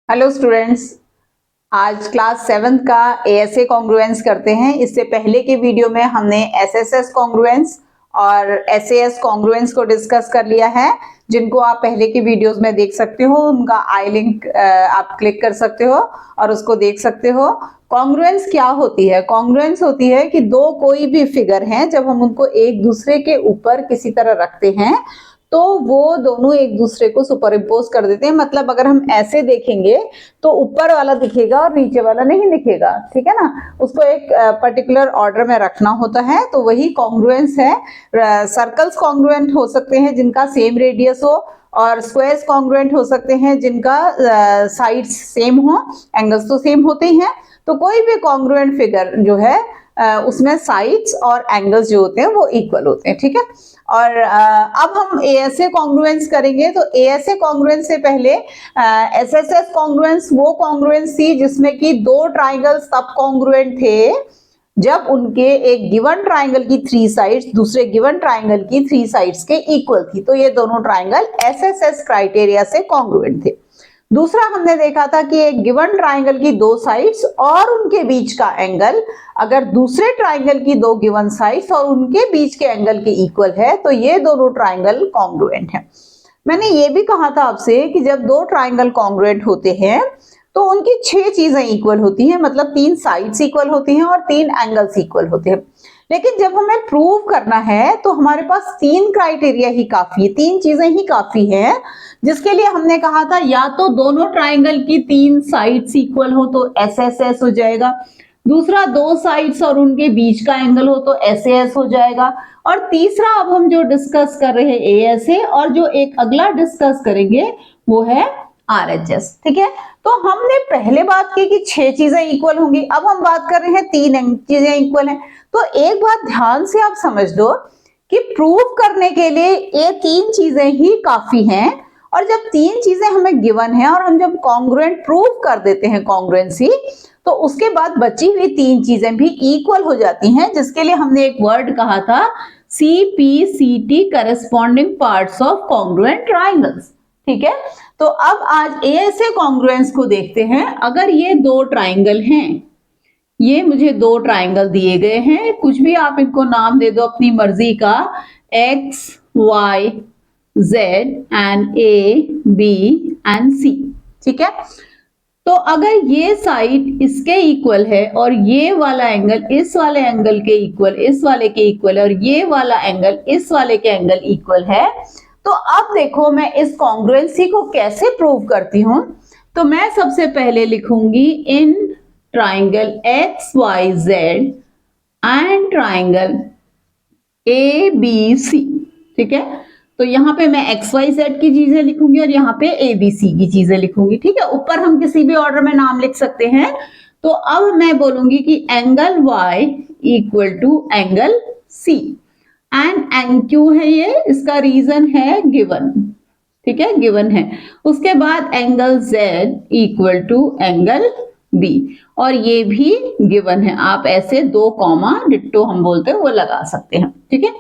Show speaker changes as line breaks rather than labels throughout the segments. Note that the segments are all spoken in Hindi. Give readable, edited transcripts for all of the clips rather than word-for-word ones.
हेलो स्टूडेंट्स, आज क्लास 7th का एएसए कॉन्ग्रुएंस करते हैं। इससे पहले के वीडियो में हमने एसएसएस कॉन्ग्रुएंस और एसएएस कॉन्ग्रुएंस को डिस्कस कर लिया है, जिनको आप पहले के वीडियोस में देख सकते हो। उनका आई लिंक आप क्लिक कर सकते हो और उसको देख सकते हो। कॉन्ग्रुएंस क्या होती है? कॉन्ग्रुएंस होती है कि दो कोई भी फिगर हैं, जब हम उनको एक दूसरे के ऊपर किसी तरह रखते हैं तो वो दोनों एक दूसरे को सुपर इम्पोज कर देते हैं। मतलब अगर हम ऐसे देखेंगे तो ऊपर वाला दिखेगा और नीचे वाला नहीं दिखेगा, ठीक है ना। उसको एक पर्टिकुलर ऑर्डर में रखना होता है, तो वही कॉन्ग्रुएंस है। सर्कल्स कॉन्ग्रुएंट हो सकते हैं जिनका सेम रेडियस हो, और स्क्वायर्स कॉन्ग्रुएंट हो सकते हैं जिनका साइड्स सेम हो, एंगल्स तो सेम होते ही हैं। तो कोई भी कॉन्ग्रुएंट फिगर जो है उसमें साइड्स और एंगल्स जो होते हैं वो इक्वल होते हैं, ठीक है। और अब हम एएसए कॉन्ग्रुएंस करेंगे। तो एएसए कॉन्ग्रुएंस से पहले एसएसएस कॉन्ग्रुएंस वो कॉन्ग्रुएंस थी जिसमें कि दो ट्राइंगल्स तब कॉन्ग्रुएंट थे जब उनके एक गिवन ट्राइंगल की 3 साइड्स दूसरे गिवन ट्राइंगल की 3 साइड्स के इक्वल थी। तो ये दोनों ट्राइंगल एसएसएस क्राइटेरिया से कॉन्ग्रुएंट थे। दूसरा हमने देखा था कि एक गिवन ट्राइंगल की 2 साइड्स और उनके बीच का एंगल अगर दूसरे ट्राइंगल की 2 गिवन साइड्स और उनके बीच के एंगल के इक्वल है तो ये दोनों ट्राइंगल कॉन्ग्रुएंट हैं। मैंने ये भी कहा था आपसे कि जब दो ट्राइंगल कॉन्ग्रुएंट होते हैं तो उनकी 6 चीजें इक्वल होती हैं, मतलब 3 साइड्स इक्वल होती हैं और 3 एंगल्स इक्वल होते हैं। लेकिन जब हमें प्रूव करना है तो हमारे पास 3 क्राइटेरिया ही काफी है, 3 चीजें ही काफी हैं, जिसके लिए हमने कहा था या तो दोनों ट्राइंगल की 3 साइड्स इक्वल हो तो एसएसएस हो जाएगा, दूसरा 2 साइड्स और उनके बीच का एंगल हो तो एसएएस हो जाएगा, और तीसरा अब हम जो डिस्कस कर रहे हैं एएसए, और जो एक अगला डिस्कस करेंगे वो है आरएचएस, ठीक है। तो हमने पहले बात की कि 6 चीजें इक्वल होंगी, अब हम बात कर रहे हैं 3 चीजें इक्वल हैं। तो एक बात ध्यान से आप समझ दो कि प्रूव करने के लिए ये 3 चीजें ही काफी हैं, और जब 3 चीजें हमें गिवन है और हम जब कॉन्ग्रुएंट प्रूव कर देते हैं कॉन्ग्रुएंसी, तो उसके बाद बची हुई 3 चीजें भी इक्वल हो जाती हैं, जिसके लिए हमने एक वर्ड कहा था CPCT, corresponding parts of congruent triangles, ठीक है। तो अब आज एएसए कॉन्ग्रुएंस को देखते हैं। अगर ये 2 ट्राइंगल हैं, ये मुझे 2 ट्राइंगल दिए गए हैं, कुछ भी आप इनको नाम दे दो अपनी मर्जी का, X, Y, Z and A, B and C, ठीक है। तो अगर ये साइड इसके इक्वल है और ये वाला एंगल इस वाले एंगल के इक्वल, इस वाले के इक्वल, और ये वाला एंगल इस वाले के एंगल इक्वल है, तो अब देखो मैं इस कॉन्ग्रुएंसी को कैसे प्रूव करती हूं। तो मैं सबसे पहले लिखूंगी इन triangle XYZ and triangle ABC, ठीक है। तो यहाँ पे मैं XYZ की चीजें लिखूंगी और यहाँ पे ABC की चीजें लिखूंगी, ठीक है। ऊपर हम किसी भी ऑर्डर में नाम लिख सकते हैं। तो अब मैं बोलूंगी कि angle Y equal to angle C and क्यों है ये, इसका रीजन है गिवन, ठीक है, गिवन है। उसके बाद angle Z equal to angle B, और ये भी गिवन है। आप ऐसे 2 कॉमा डिट्टो हम बोलते हैं वो लगा सकते हैं, ठीक है।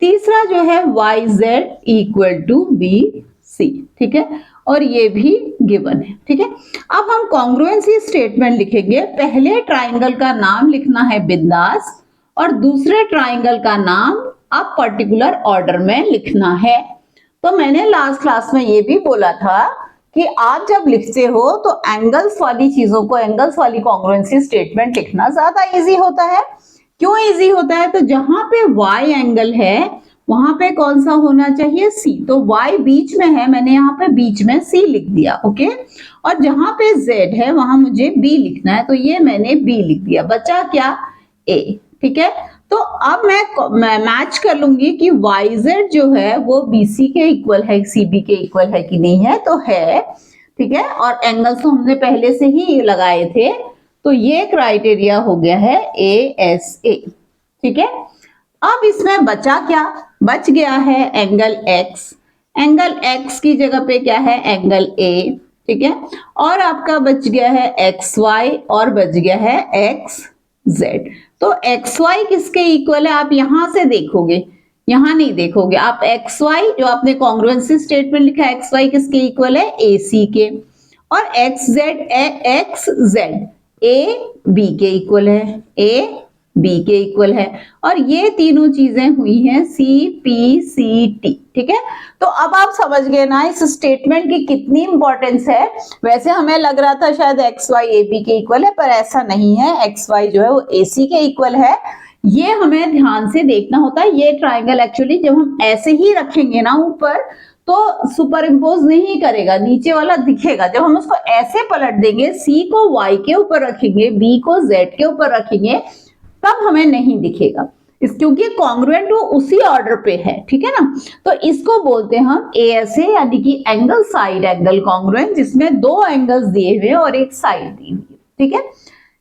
तीसरा जो है YZ इक्वल टू BC, ठीक है, और ये भी गिवन है, ठीक है। अब हम कॉन्ग्रुएंसी स्टेटमेंट लिखेंगे। पहले ट्राइंगल का नाम लिखना है बिंदास और दूसरे ट्राइंगल का नाम अब पर्टिकुलर ऑर्डर में लिखना है। तो मैंने लास्ट क्लास में ये भी बोला था कि आप जब लिखते हो तो एंगल्स वाली चीजों को, एंगल्स वाली कॉन्ग्रुएंसी स्टेटमेंट लिखना ज्यादा इजी होता है। क्यों इजी होता है? तो जहां पे Y एंगल है वहां पे कौन सा होना चाहिए? C। तो Y बीच में है, मैंने यहाँ पे बीच में C लिख दिया, ओके। और जहां पे Z है वहां मुझे B लिखना है, तो ये मैंने B लिख दिया। बचा क्या? A, ठीक है। तो अब मैं मैच कर लूंगी कि YZ जो है वो BC के इक्वल है, CB के इक्वल है कि नहीं है, तो है, ठीक है। और एंगल्स तो हमने पहले से ही लगाए थे, तो ये क्राइटेरिया हो गया है ASA, ठीक है। अब इसमें बचा क्या? बच गया है एंगल X। एंगल X की जगह पे क्या है? एंगल A, ठीक है। और आपका बच गया है XY और बच गया है XZ। तो XY किसके इक्वल है? आप यहां से देखोगे, यहां नहीं देखोगे आप। XY जो आपने कॉन्ग्रुएंसी स्टेटमेंट लिखा है, XY किसके इक्वल है? AC के। और एक्स जेड ए बी के इक्वल है, ए बी के इक्वल है, और ये तीनों चीजें हुई हैं सी पी सी टी। ठीक है, तो अब आप समझ गए ना इस स्टेटमेंट की कितनी इंपॉर्टेंस है। वैसे हमें लग रहा था शायद एक्स वाई ए बी के इक्वल है, पर ऐसा नहीं है, एक्स वाई जो है वो ए सी के इक्वल है। ये हमें ध्यान से देखना होता है। ये ट्राइंगल एक्चुअली जब हम ऐसे ही रखेंगे ना ऊपर तो सुपर इम्पोज नहीं करेगा, नीचे वाला दिखेगा। जब हम उसको ऐसे पलट देंगे, सी को y के ऊपर रखेंगे, b को z के ऊपर रखेंगे, तब हमें नहीं दिखेगा इस, क्योंकि कॉन्ग्रुएंट वो उसी ऑर्डर पे है। ठीक है ना, तो इसको बोलते हैं हम ASA यानी कि एंगल साइड एंगल कॉन्ग्रुएंट, जिसमें दो एंगल्स दिए हुए और एक साइड दी हुई है। ठीक है,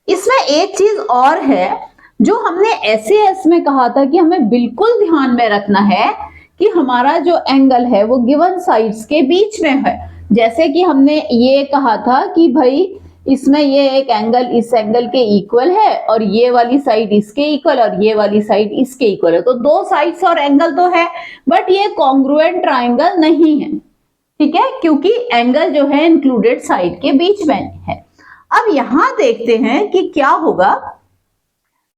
इसमें एक चीज और है जो हमने SAS में कहा था कि हमें बिल्कुल ध्यान में रखना है कि हमारा जो एंगल है वो गिवन साइड्स के बीच में है। जैसे कि हमने ये कहा था कि भाई इसमें ये एक एंगल इस एंगल के इक्वल है और ये वाली साइड इसके इक्वल और ये वाली साइड इसके इक्वल है, तो दो साइड्स और एंगल तो है, बट ये कॉन्ग्रुएंट ट्राइंगल नहीं है। ठीक है, क्योंकि एंगल जो है इंक्लूडेड साइड के बीच में है। अब यहां देखते हैं कि क्या होगा,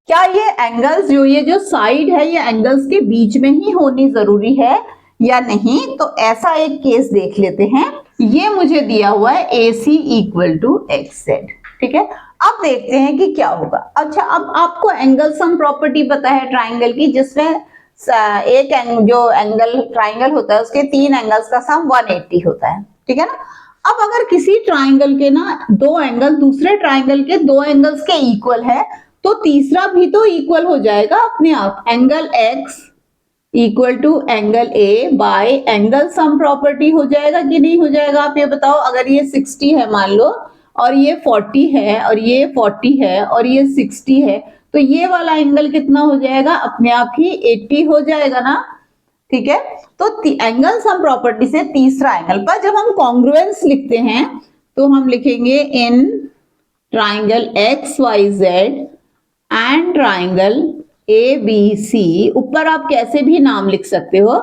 क्या ये एंगल्स ये जो साइड है ये एंगल्स के बीच में ही होनी जरूरी है या नहीं। तो ऐसा एक केस देख लेते हैं। ये मुझे दिया हुआ है AC equal to X Z. ठीक है, अब देखते हैं कि क्या होगा। अच्छा, अब आपको एंगल सम प्रॉपर्टी पता है ट्राइंगल की, जिसमें एक जो एंगल ट्राइंगल होता है उसके तीन एंगल्स का सम 180 होता है। ठीक है ना, अब अगर किसी ट्राइंगल के ना दो एंगल दूसरे ट्राइंगल के दो एंगल्स के इक्वल है, तो तीसरा भी तो इक्वल हो जाएगा अपने आप। Angle x equal to angle A by angle sum property हो जाएगा कि नहीं हो जाएगा, आप ये बताओ। अगर ये 60 है मान लो, और ये 40 है, और ये 40 है, और ये 60 है, तो ये वाला एंगल कितना हो जाएगा, अपने आप ही 80 हो जाएगा ना। ठीक है, तो एंगल सम प्रॉपर्टी से तीसरा एंगल पर जब हम कॉन्ग्रुएंस लिखते हैं तो हम लिखेंगे in triangle XYZ and triangle ABC, ऊपर आप कैसे भी नाम लिख सकते हो,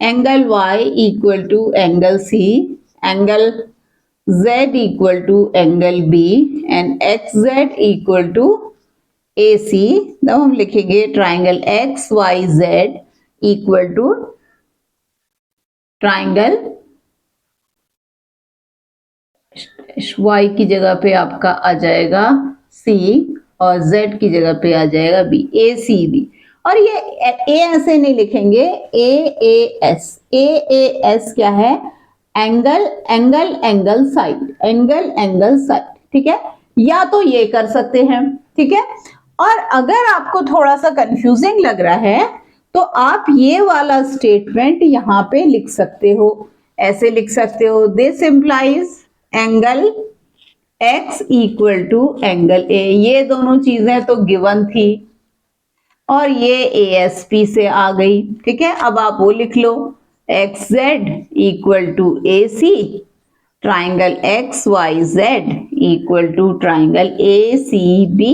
angle Y equal to angle C, angle Z equal to angle B and XZ equal to AC। तब हम लिखेंगे triangle XYZ equal to triangle Y की जगह पे आपका आ जाएगा C और Z की जगह पे आ जाएगा B, ACB। और ये A ऐसे नहीं लिखेंगे, AAS। AAS क्या है, angle angle angle side, angle angle side. ठीक है, या तो ये कर सकते हैं। ठीक है, और अगर आपको थोड़ा सा कंफ्यूजिंग लग रहा है तो आप ये वाला स्टेटमेंट यहाँ पे लिख सकते हो, ऐसे लिख सकते हो, this implies angle x equal to angle A। ये दोनों चीजें तो गिवन थी और ये ASP से आ गई। ठीक है, अब आप वो लिख लो, XZ equal to AC, triangle XYZ equal to triangle ACB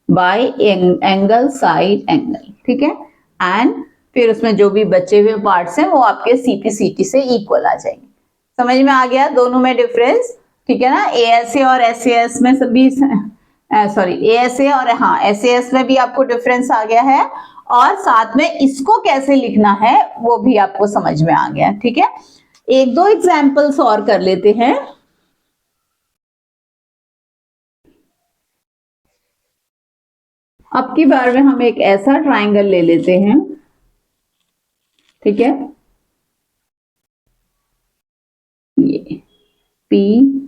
by angle side angle. ठीक है, एंड फिर उसमें जो भी बचे हुए पार्ट्स हैं वो आपके CPCT से इक्वल आ जाएंगे। समझ में आ गया दोनों में डिफरेंस। ठीक है ना, ASA और SAS में सभी सॉरी ASA और हाँ SAS में भी आपको डिफरेंस आ गया है, और साथ में इसको कैसे लिखना है वो भी आपको समझ में आ गया। ठीक है, एक दो एग्जांपल्स और कर लेते हैं। अब की बार में हम एक ऐसा ट्राइंगल ले लेते हैं। ठीक है, ये PQRS।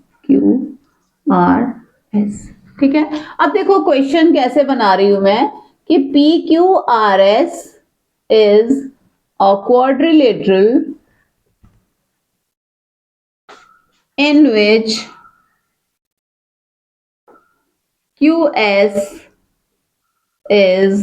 ठीक है, अब देखो क्वेश्चन कैसे बना रही हूं मैं कि PQRS is a quadrilateral in which QS is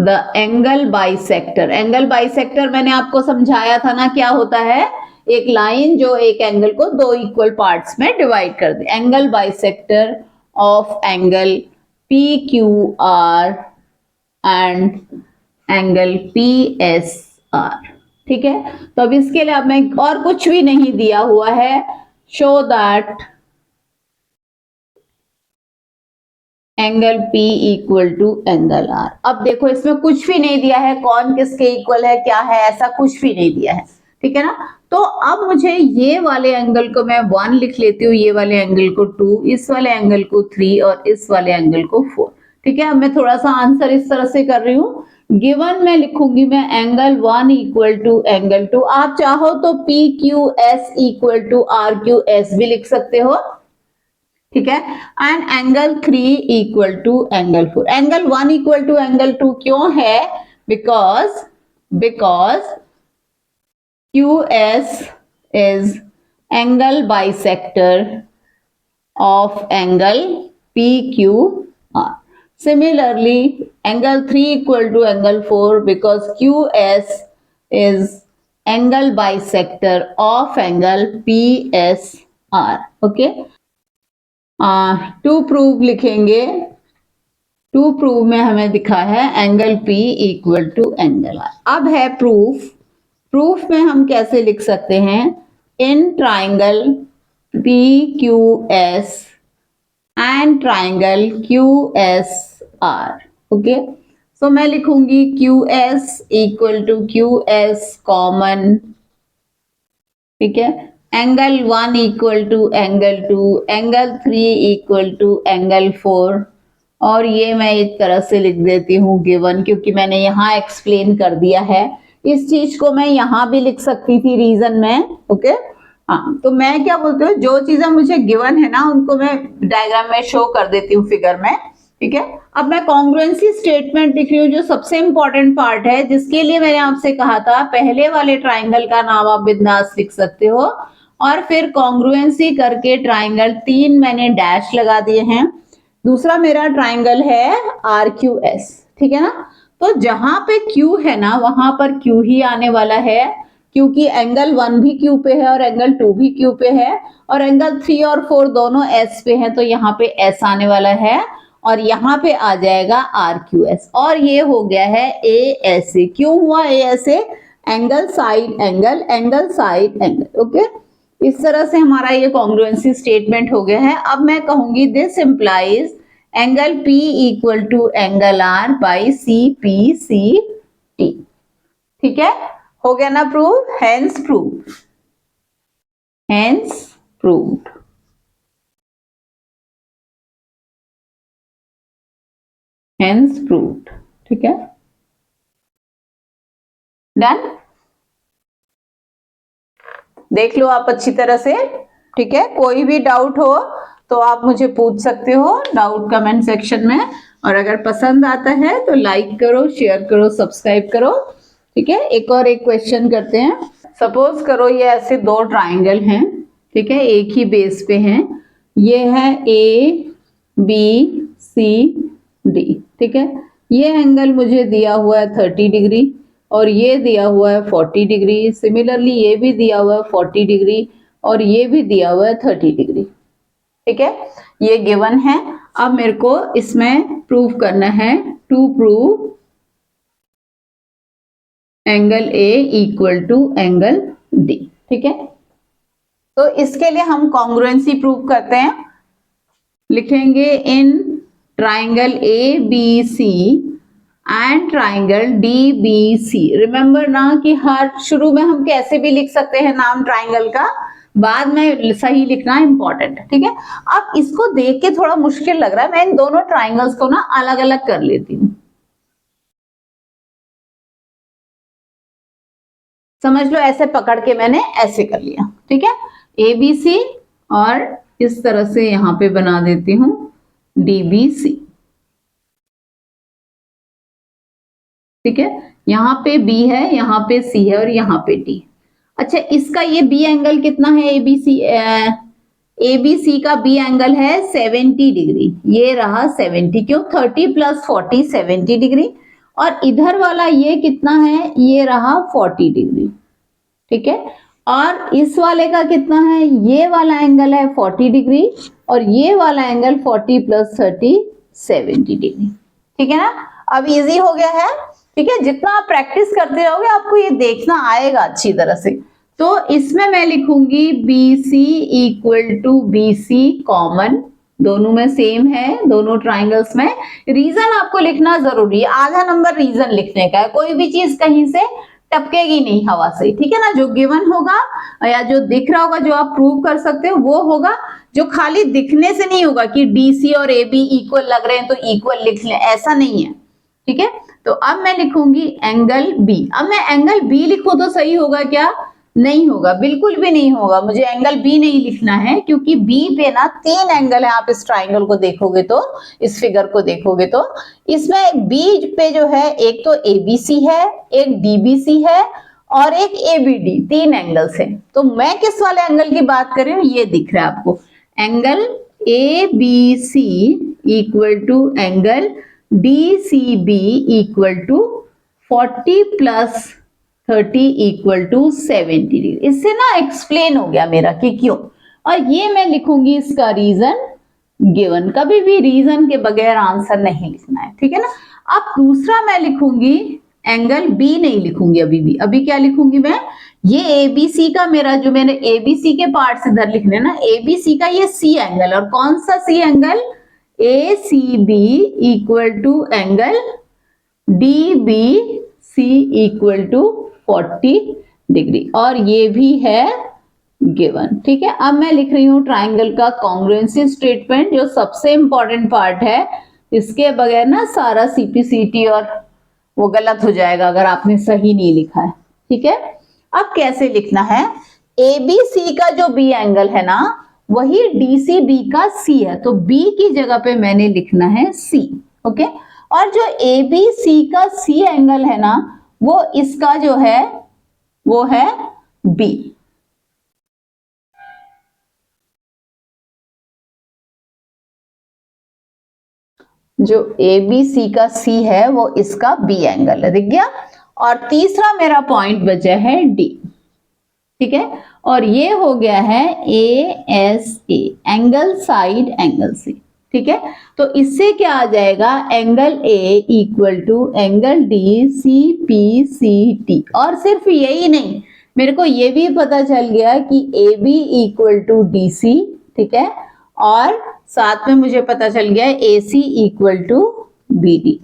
the angle bisector। Angle bisector मैंने आपको समझाया था ना, क्या होता है, एक लाइन जो एक एंगल को दो इक्वल पार्ट्स में डिवाइड कर दे। Angle bisector of angle PQR and angle PSR। ठीक है, तो अब इसके लिए अब मैं और कुछ भी नहीं दिया हुआ है, show that angle P equal to angle R। अब देखो इसमें कुछ भी नहीं दिया है, कौन किसके इक्वल है क्या है, ऐसा कुछ भी नहीं दिया है, ठीक है ना। तो अब मुझे ये वाले एंगल को मैं 1 लिख लेती हूँ, ये वाले एंगल को 2, इस वाले एंगल को 3 और इस वाले एंगल को 4, ठीक है। अब मैं थोड़ा सा आंसर इस तरह से कर रही हूँ, गिवन में लिखूंगी मैं एंगल 1 इक्वल टू एंगल 2, आप चाहो तो PQS इक्वल टू RQS भी लिख सकते हो, ठीक है। And angle 3 equal to angle 4। Angle 1 equal to angle 2 क्यों है? Because QS is angle bisector of angle PQR. Similarly, angle 3 equal to angle 4 because QS is angle bisector of angle PSR. Okay. To prove लिखेंगे, टू प्रूव में हमें दिखा है angle P equal to angle R। अब है प्रूफ, प्रूफ में हम कैसे लिख सकते हैं, in triangle PQS and triangle QSR। Okay, so मैं लिखूंगी QS equal to QS common, ठीक है, angle 1 equal to angle 2, angle 3 equal to angle 4, और ये मैं एक तरह से लिख देती हूँ गिवन, क्योंकि मैंने यहाँ एक्सप्लेन कर दिया है। इस चीज को मैं यहाँ भी लिख सकती थी रीजन में, ओके। हाँ, तो मैं क्या बोलती हूँ, जो चीजें मुझे गिवन है ना उनको मैं डायग्राम में शो कर देती हूँ फिगर में, ठीक है। अब मैं कॉन्ग्रुएंसी स्टेटमेंट लिख रही हूँ, जो सबसे इंपॉर्टेंट पार्ट है, जिसके लिए मैंने आपसे कहा था पहले वाले ट्राइंगल का नाम आप बिंदास लिख सकते हो, और फिर कॉन्ग्रुएंसी करके ट्राइंगल 3 मैंने डैश लगा दिए हैं। दूसरा मेरा ट्राइंगल है RQS, ठीक है ना। तो जहां पे Q है ना वहां पर Q ही आने वाला है, क्योंकि एंगल 1 भी Q पे है और एंगल 2 भी Q पे है, और एंगल 3 और 4 दोनों S पे है, तो यहाँ पे S आने वाला है, और यहाँ पे आ जाएगा RQS, और ये हो गया है ASA। क्यों हुआ ASA? Angle side angle, angle side angle, okay. इस तरह से हमारा ये कॉन्ग्रुएंसी स्टेटमेंट हो गया है। अब मैं कहूंगी this implies angle P equal to angle R by CPCT, ठीक है, हो गया ना prove, hence prove, hence proved. Hence proved, ठीक है, डन। देख लो आप अच्छी तरह से, ठीक है। कोई भी डाउट हो तो आप मुझे पूछ सकते हो डाउट कमेंट सेक्शन में, और अगर पसंद आता है तो लाइक करो, शेयर करो, सब्सक्राइब करो, ठीक है। एक और एक क्वेश्चन करते हैं। सपोज करो ये ऐसे दो ट्राइंगल हैं, ठीक है, एक ही बेस पे हैं, ये है ABCD, ठीक है। ये एंगल मुझे दिया हुआ है 30 डिग्री और ये दिया हुआ है 40 डिग्री। सिमिलरली ये भी दिया हुआ है 40 डिग्री और ये भी दिया हुआ है 30 डिग्री, ठीक है। ये गिवन है। अब मेरे को इसमें प्रूव करना है, to prove angle A equal to angle D, ठीक है। तो इसके लिए हम कॉन्ग्रुएंसी प्रूव करते हैं, लिखेंगे in triangle ABC and triangle DBC। Remember ना कि हर शुरू में हम कैसे भी लिख सकते हैं नाम ट्राइंगल का, बाद में सही लिखना इंपॉर्टेंट है, ठीक है। अब इसको देख के थोड़ा मुश्किल लग रहा है, मैं इन दोनों ट्राइंगल्स को ना अलग अलग कर लेती हूँ। समझ लो ऐसे पकड़ के मैंने ऐसे कर लिया, ठीक है, ABC, और इस तरह से यहां पे बना देती हूं DBC, ठीक है। यहाँ पे B है, यहाँ पे C है और यहाँ पे D। अच्छा, इसका ये B एंगल कितना है? ABC का B एंगल है 70 डिग्री, ये रहा 70, क्यों 30 प्लस 40 70 डिग्री, और इधर वाला ये कितना है? ये रहा 40 डिग्री, ठीक है। और इस वाले का कितना है? ये वाला एंगल है 40 डिग्री और ये वाला एंगल 40 प्लस 30 70 डिग्री, ठीक है ना। अब इजी हो गया है, ठीक है। जितना आप प्रैक्टिस करते रहोगे आपको ये देखना आएगा अच्छी तरह से। तो इसमें मैं लिखूंगी BC equal to BC common, दोनों में सेम है, दोनों ट्राइंगल्स में। रीजन आपको लिखना जरूरी है, आधा नंबर रीजन लिखने का है। कोई भी चीज कहीं से टपकेगी नहीं हवा से, ठीक है ना। जो गिवन होगा या जो दिख रहा होगा, जो आप प्रूव कर सकते हो वो होगा। जो खाली दिखने से नहीं होगा कि डीसी और एबी इक्वल लग रहे हैं तो इक्वल लिख लें, ऐसा नहीं है, ठीक है। तो अब मैं लिखूंगी एंगल बी। अब मैं एंगल बी लिखूं तो सही होगा क्या? नहीं होगा, बिल्कुल भी नहीं होगा। मुझे एंगल बी नहीं लिखना है, क्योंकि बी पे ना 3 एंगल है। आप इस ट्राइंगल को देखोगे तो, इस फिगर को देखोगे तो, इसमें बी पे जो है एक तो एबीसी है, एक डीबीसी है और एक एबीडी, 3 एंगल्स हैं। तो मैं किस वाले एंगल की बात कर रही हूँ, ये दिख रहा है आपको, angle ABC equal to angle DCB equal to 40 plus 30 equal to 70 degree. इससे ना एक्सप्लेन हो गया मेरा कि क्यों। और ये मैं लिखूंगी इसका रीजन गिवन। कभी भी रीजन के बगैर आंसर नहीं लिखना है, ठीक है ना। अब दूसरा मैं लिखूंगी एंगल बी, नहीं लिखूंगी अभी भी। अभी क्या लिखूंगी मैं, ये एबीसी का मेरा, जो मैंने एबीसी के पार्ट इधर लिखने ना, एबीसी का ये सी एंगल, और कौन सा C angle, A C B equal to angle D B C equal to 40 degree, और ये भी है गिवन, ठीक है। अब मैं लिख रही हूं ट्राइंगल का कॉन्ग्रुएंसी स्टेटमेंट, जो सबसे इंपॉर्टेंट पार्ट है। इसके बगैर ना सारा सीपीसीटी और वो गलत हो जाएगा अगर आपने सही नहीं लिखा है, ठीक है। अब कैसे लिखना है, एबीसी का जो बी एंगल है ना, वही डीसीबी का सी है, तो बी की जगह पे मैंने लिखना है सी, ओके। और जो एबीसी का सी एंगल है ना, वो इसका जो है वो है बी। जो एबीसी का सी है वो इसका बी एंगल है, दिख गया। और तीसरा मेरा पॉइंट बचा है डी, ठीक है। और ये हो गया है A S A, angle side angle C, ठीक है। तो इससे क्या आ जाएगा, angle A equal to angle D C P C T. और सिर्फ यही नहीं, मेरे को ये भी पता चल गया कि A B equal to D C, ठीक है। और साथ में मुझे पता चल गया A C equal to B D,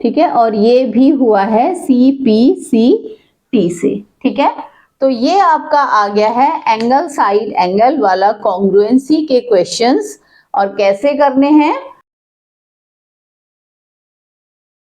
ठीक है। और ये भी हुआ है सी पी सी टी से, ठीक है। तो ये आपका आ गया है एंगल साइड एंगल वाला कॉन्ग्रुएंसी के क्वेश्चंस। और कैसे करने हैं,